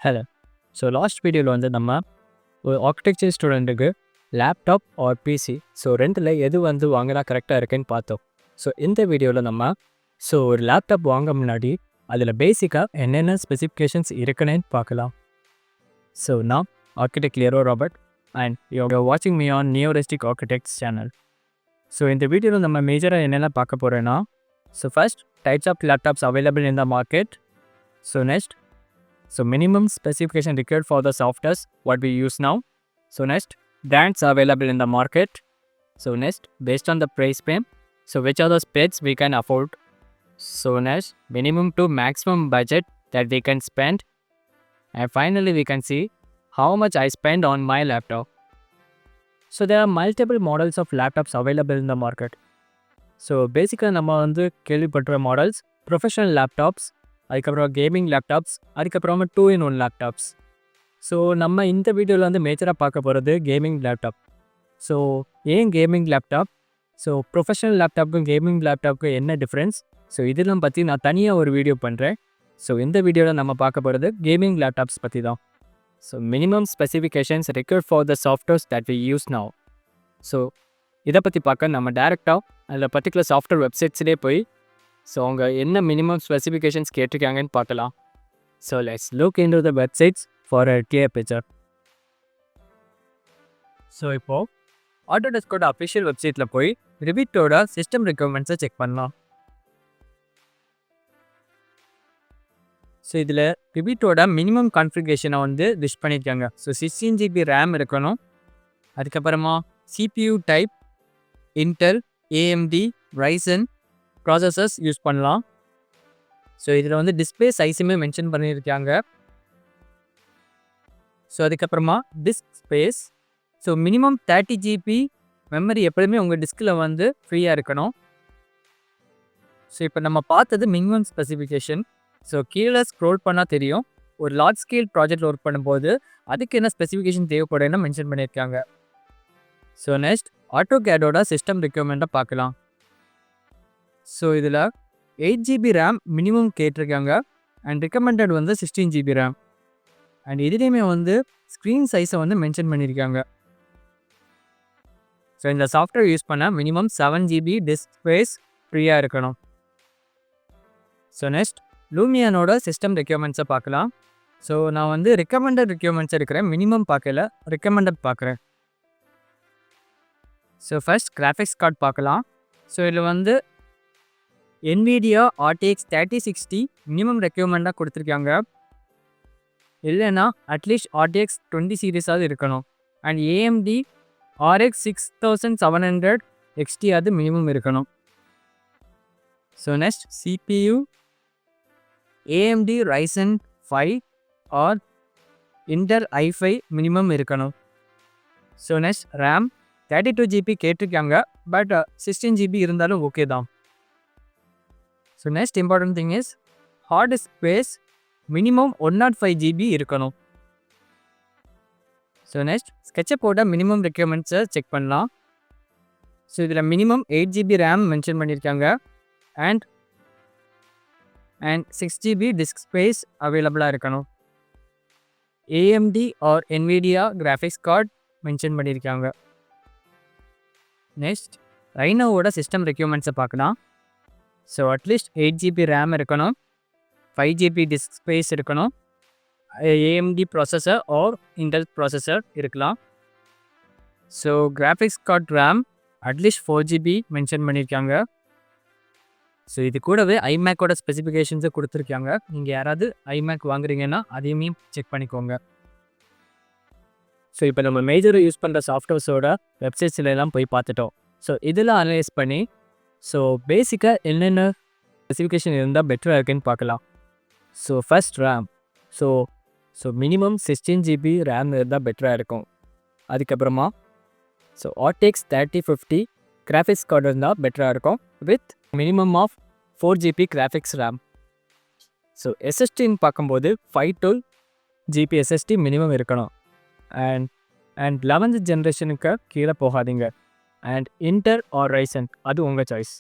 Hello. So last வீடியோவில் வந்து நம்ம ஒரு ஆர்கிடெக்சர் ஸ்டூடெண்ட்டுக்கு லேப்டாப் ஆர் பிசி ரெண்டில் எது வந்து வாங்கினா கரெக்டாக இருக்குன்னு பார்த்தோம். இந்த வீடியோவில் நம்ம ஒரு லேப்டாப் வாங்க முன்னாடி அதில் பேசிக்காக என்னென்ன ஸ்பெசிஃபிகேஷன்ஸ் இருக்குன்னு பார்க்கலாம். நான் architect Lerow Robert and you வாட்சிங் me on Neoristic architects channel. இந்த வீடியோவில் நம்ம மேஜராக என்னென்ன பார்க்க போகிறோன்னா first types of laptops available in the market. Next minimum specification required for the softwares what we use now. Next, brands available in the market. Next, based on the price point, which are the specs we can afford. Next, minimum to maximum budget that we can spend. And finally, we can see how much I spend on my laptop. There are multiple models of laptops available in the market. Basically, நம்ம வந்து கேள்விப்பட்ட models professional laptops, அதுக்கப்புறம் gaming laptops, அதுக்கப்புறமா 2-in-1 laptops. நம்ம இந்த வீடியோவில் வந்து மேஜராக பார்க்க போகிறது கேமிங் லேப்டாப். ஏன் கேமிங் லேப்டாப்? ப்ரொஃபஷனல் லேப்டாப்புக்கும் கேமிங் லேப்டாப்புக்கும் என்ன டிஃப்ரென்ஸ்? இதெல்லாம் பற்றி நான் தனியாக ஒரு வீடியோ பண்ணுறேன். இந்த வீடியோவில் நம்ம பார்க்க போகிறது கேமிங் லேப்டாப்ஸ் பற்றி தான். Minimum specifications required for the softwares that we use now. இதை பற்றி பார்க்க நம்ம டேரெக்டாக அதில் பர்டிகுலர் சாஃப்ட்வேர் வெப்சைட்ஸ்லேயே போய் அவங்க என்ன மினிமம் ஸ்பெசிஃபிகேஷன்ஸ் கேட்டிருக்காங்கன்னு பார்க்கலாம். Let's look into the websites for a clear picture. இப்போது ஆட்டோடெஸ்கோட அஃபிஷியல் வெப்சைட்டில் போய் ரிவிட்டோட சிஸ்டம் ரெக்யர்மெண்ட்ஸை செக் பண்ணலாம். இதில் ரிவிட்டோட மினிமம் கான்ஃபிகரேஷனை வந்து லிஸ்ட் பண்ணியிருக்காங்க. 16 GB ரேம் இருக்கணும். அதுக்கப்புறமா CPU type Intel, AMD, Ryzen processors use பண்ணலாம். இதில் வந்து டிஸ்பிளே சைஸுமே மென்ஷன் பண்ணியிருக்காங்க. அதுக்கப்புறமா disk space. Minimum 30 GB memory எப்போதுமே உங்கள் டிஸ்கில் வந்து ஃப்ரீயாக இருக்கணும். இப்போ நம்ம பார்த்தது மினிமம் ஸ்பெசிஃபிகேஷன். கீழே ஸ்க்ரோல் பண்ணால் தெரியும், ஒரு லார்ஜ் ஸ்கேல் ப்ராஜெக்ட் ஒர்க் பண்ணும்போது அதுக்கு என்ன ஸ்பெசிஃபிகேஷன் தேவைப்படுன்னு மென்ஷன் பண்ணியிருக்காங்க. நெக்ஸ்ட் ஆட்டோகேடோட சிஸ்டம் ரெக்யர்மெண்ட்டை பார்க்கலாம். இதில் 8 GB ரேம் மினிமம் கேட்டிருக்காங்க அண்ட் ரெக்கமெண்டட் வந்து 16 GB ரேம். அண்ட் இதுலேயுமே வந்து ஸ்க்ரீன் சைஸை வந்து மென்ஷன் பண்ணியிருக்காங்க. இந்த சாஃப்ட்வேர் யூஸ் பண்ண மினிமம் 7 GB டிஸ்க் ஸ்பேஸ் ஃப்ரீயாக இருக்கணும். நெக்ஸ்ட் லூமியானோட சிஸ்டம் ரெக்யர்மெண்ட்ஸை பார்க்கலாம். நான் வந்து ரெக்கமெண்டட் ரெக்யர்மெண்ட்ஸ் இருக்கிறேன், மினிமம் பார்க்கல, ரெக்கமெண்டட் பார்க்குறேன். ஃபர்ஸ்ட் கிராஃபிக்ஸ் கார்டு பார்க்கலாம். இதில் வந்து NVIDIA RTX 3060 மினிமம் ரெக்யர்மெண்ட்டாக கொடுத்துருக்காங்க. இல்லைன்னா அட்லீஸ்ட் RTX 20 சீரீஸாவது இருக்கணும். அண்ட் AMD RX 6700 XT அது மினிமம் இருக்கணும். Next CPU AMD Ryzen 5 or Intel i5 minimum இருக்கணும். நெக்ஸ்ட் ரேம் 32 GB கேட்டிருக்காங்க, பட் 16 GB இருந்தாலும் ஓகே தான். Next important thing is hard space minimum 105 GB இருக்கணும். நெக்ஸ்ட் ஸ்கெட்சப்போட மினிமம் ரெக்யர்மெண்ட்ஸை செக் பண்ணலாம். இதில் மினிமம் 8 GB ரேம் மென்ஷன் பண்ணியிருக்காங்க அண்ட் 6 GB டிஸ்க் ஸ்பேஸ் அவைலபிளாக இருக்கணும். AMD or NVIDIA graphics card mention பண்ணியிருக்காங்க. நெக்ஸ்ட் ரைனோவோட சிஸ்டம் ரெக்யர்மெண்ட்ஸை பார்க்கலாம். அட்லீஸ்ட் 8 GB ரேம் இருக்கணும், 5 GB டிஸ்க் ஸ்பேஸ் இருக்கணும், AMD processor or Intel processor இருக்கலாம். Graphics card RAM at least 4 GB mention பண்ணியிருக்காங்க. இது கூடவே ஐமேக்கோட ஸ்பெசிஃபிகேஷன்ஸை கொடுத்துருக்காங்க. நீங்கள் யாராவது ஐமேக் வாங்குறீங்கன்னா அதையுமே செக் பண்ணிக்கோங்க. இப்போ நம்ம மேஜராக யூஸ் பண்ணுற சாஃப்ட்வேர்ஸோட வெப்சைட்ஸில் எல்லாம் போய் பார்த்துட்டோம். இதில் அனலைஸ் பண்ணி பேசிக்காக என்னென்ன ஸ்பெசிஃபிகேஷன் இருந்தால் பெட்டராக இருக்குன்னு பார்க்கலாம். First RAM. Minimum 16 GB RAM இருந்தால் பெட்டராக இருக்கும். அதுக்கப்புறமா RTX 3050 கிராஃபிக்ஸ் கார்டு இருந்தால் பெட்டராக இருக்கும் with minimum of 4 GB graphics RAM. SSDன்னு பார்க்கும்போது 512 GB SSD மினிமம் இருக்கணும். அண்ட் 11th ஜென்ரேஷனுக்கு கீழே போகாதீங்க. அண்ட் இன்டெல் ஆர் ரைசன் அது உங்கள் choice.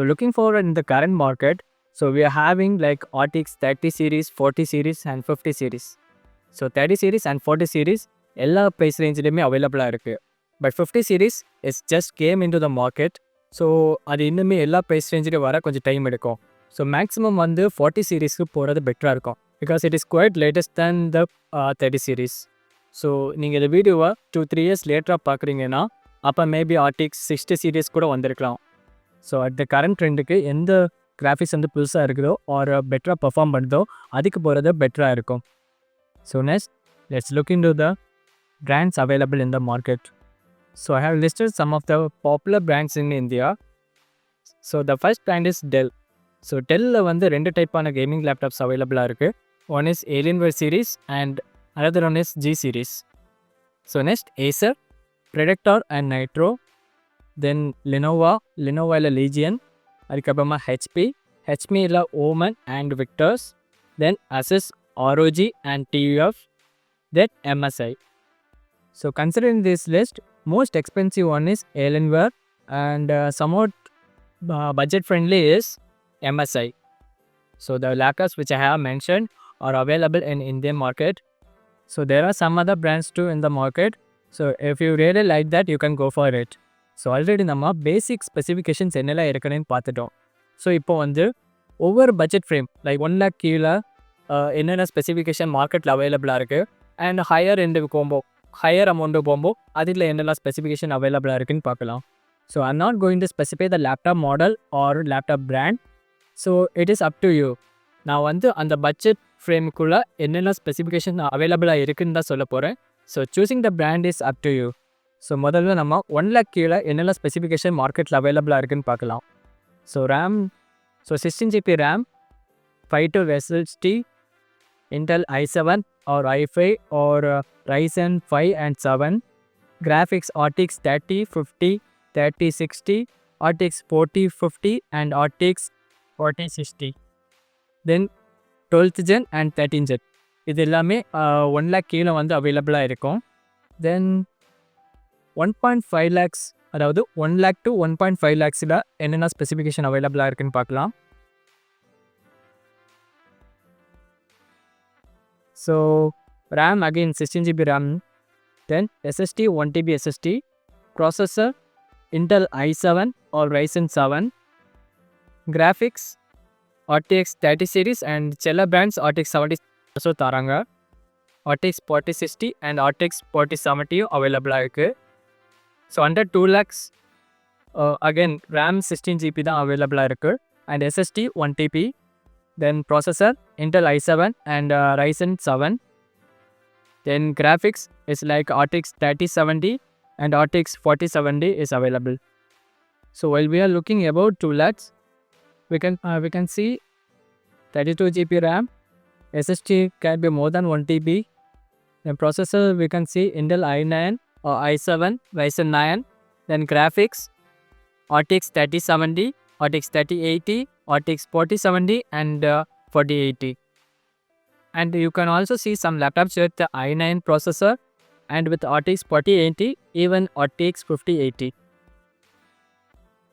Looking forward in the current market So we are having like RTX 30 series, 40 series and 50 series. So 30 series and 40 series எல்லா price ரேஞ்சிலையுமே அவைலபிளாக இருக்குது. But 50 series is just came into the market. So அது இன்னுமே எல்லா price ரேஞ்சிலையும் வர கொஞ்சம் time எடுக்கும். So maximum வந்து 40 சீரீஸ்க்கு போகிறது பெட்டராக இருக்கும். Because it is quite latest than the 30 series. So நீங்கள் இந்த வீடியோவை 2-3 years லேட்டராக பார்க்குறீங்கன்னா அப்போ மேபி RTX 60 series கூட வந்திருக்கலாம். ஸோ அட் த கரண்ட் ட்ரெண்டுக்கு எந்த கிராஃபிக்ஸ் வந்து புதுசாக இருக்குதோ ஒரு பெட்டராக பர்ஃபார்ம் பண்ணுதோ அதுக்கு போகிறது பெட்டராக இருக்கும். So next let's look into the brands available in the market. So I have listed some of the popular brands in India. So the first brand is Dell. So Dell வந்து ரெண்டு டைப்பான gaming laptops அவைலபிளாக இருக்குது. One is Alienware series and another one is G series. So next Acer, Predator and Nitro. Then Lenovo Legion. அதுக்கப்புறமா HP Omen and Victors. Then Asus ROG and TUF. Then MSI. So considering this list, most expensive one is Alienware and somewhat budget friendly is MSI. So the laptops which I have mentioned are available in Indian market. So there are some other brands too in the market. So if you really like that, you can go for it. So already நம்ம basic specifications என்னெல்லாம் இருக்குன்னு பார்த்துட்டோம். So இப்போ வந்து ஒவ்வொரு budget frame like 1 lakh கீழே என்னென்ன specification மார்க்கெட்டில் அவைலபிளாக இருக்குது அண்ட் ஹையர் அமௌண்ட்டு போகும்போது அதில் என்னெல்லாம் ஸ்பெசிஃபிகேஷன் அவைலபிளாக இருக்குன்னு பார்க்கலாம். So I'm not going to specify the laptop model or laptop brand. So it is up to you. நான் வந்து அந்த பட்ஜெட் ஃப்ரேமுக்குள்ளே என்னென்ன ஸ்பெசிஃபிகேஷன் அவைலபிளாக இருக்குன்னு தான் சொல்ல போகிறேன். So choosing the brand is up to you. So முதல்ல நம்ம 1 lakh கீழே என்னென்ன ஸ்பெசிஃபிகேஷன் மார்க்கெட்டில் அவைலபிளாக இருக்குன்னு பார்க்கலாம். So RAM, so 16 GB RAM, 512 SSD, Intel i7 or i5 or Ryzen 5 and 7, graphics RTX 3050, 3060, RTX 4050 and RTX 4060. Then 12th gen and 13th gen. இது எல்லாமே 1 lakh கீழே வந்து அவைலபிளாக இருக்கும். தென் 1.5 lakhs அதாவது 1 lakh to 1.5 lakhஸில் என்னென்ன ஸ்பெசிஃபிகேஷன் அவைலபிளாக இருக்குன்னு பார்க்கலாம். So RAM again 16 GB RAM, then SSD 1 TB SSD, processor Intel i7 or Ryzen 7, graphics RTX 30 series and Chella brands RTX 70 also தராங்க. RTX 4060 and RTX 4070 available இருக்கு. So under 2 lakhs again RAM 16 GB தான் available இருக்கு and SSD 1 TB. Then processor Intel i7 and Ryzen 7. Then graphics is like RTX 3070 and RTX 4070 is available. So while we are looking about 2 lakhs, we can see 32 GB RAM, SSD can be more than 1 TB. Then processor we can see Intel i9 or i7, Ryzen 9. Then graphics RTX 3070, RTX 3080, RTX 4070 and 4080. And you can also see some laptops with the i9 processor and with RTX 4080, even RTX 5080.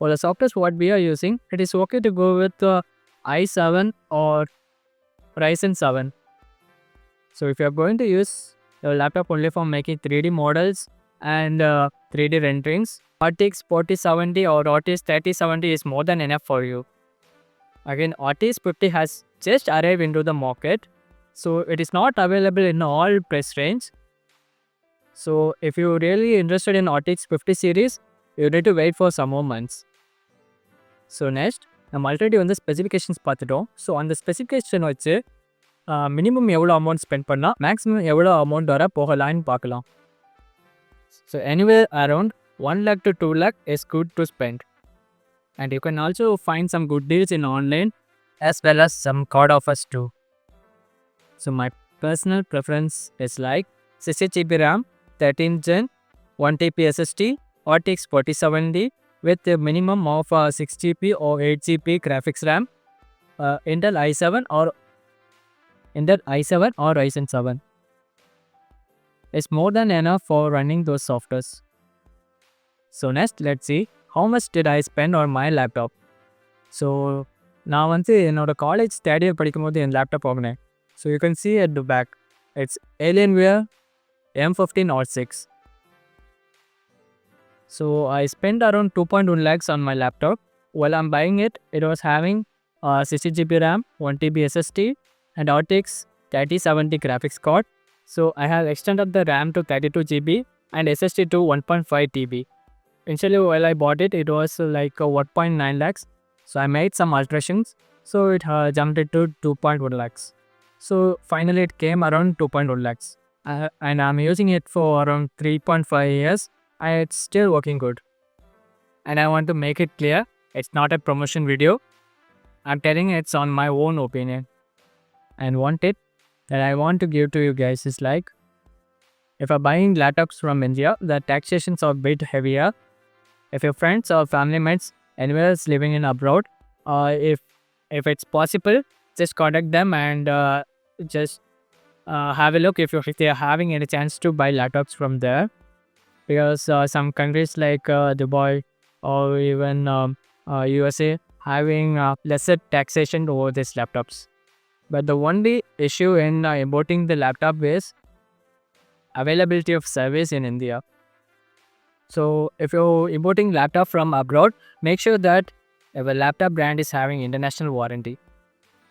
For the software what we are using, it is okay to go with i7 or Ryzen 7. So if you are going to use your laptop only for making 3D models and 3D renderings, RTX 4070 or RTX 3070 is more than enough for you. Again, RTX 50 has just arrived into the market, so it is not available in all price range. So if you really interested in RTX 50 series, you need to wait for some more months. So next, நம்ம already வந்து specifications பார்த்துட்டோம். So அந்த specification வச்சு minimum எவ்வளோ amount spend பண்ணால் maximum எவ்வளோ amount வர போகலான்னு பார்க்கலாம். So anywhere around 1 lakh to 2 lakh is good to spend. And you can also find some good deals in online as well as some card offers too. So my personal preference is like 60 GB RAM, 13th gen, 1 TB SSD, RTX 4070 with a minimum of 6 GB or 8 GB graphics RAM, Intel i7 or Ryzen 7. It's more than enough for running those softwares. So next, let's see how much did I spend on my laptop. So நான் வந்து என்னோட college third year படிக்கும்போது என் laptop வாங்கினேன். So you can see at the back. It's Alienware M15 or 6. So I spent around 2.1 lakhs on my laptop. While I'm buying it, it was having 60 GB RAM, 1 TB SSD, and RTX 3070 graphics card. So I have extended the RAM to 32 GB and SSD to 1.5 TB. Initially, while I bought it, it was like 1.9 lakhs. So I made some alterations. So it jumped it to 2.1 lakhs. So finally, it came around 2.1 lakhs. And I'm using it for around 3.5 years. And it's still working good. And I want to make it clear, it's not a promotion video. I'm telling it's on my own opinion. And one tip that I want to give to you guys is like, if you're buying laptops from India, the taxations are a bit heavier. If your friends or family mates anywhere is living in abroad, if it's possible, just contact them and just have a look if they are having any chance to buy laptops from there. Because some countries like Dubai or even USA having lesser taxation over these laptops. But the only issue in importing the laptop is availability of service in India. So if you're importing laptop from abroad, make sure that your laptop brand is having international warranty.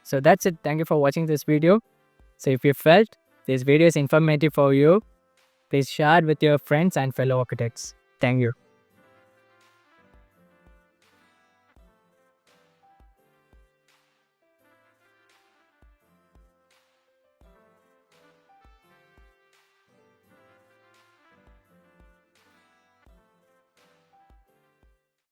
So that's it. Thank you for watching this video. So if you felt this video is informative for you, please share it with your friends and fellow architects. Thank you.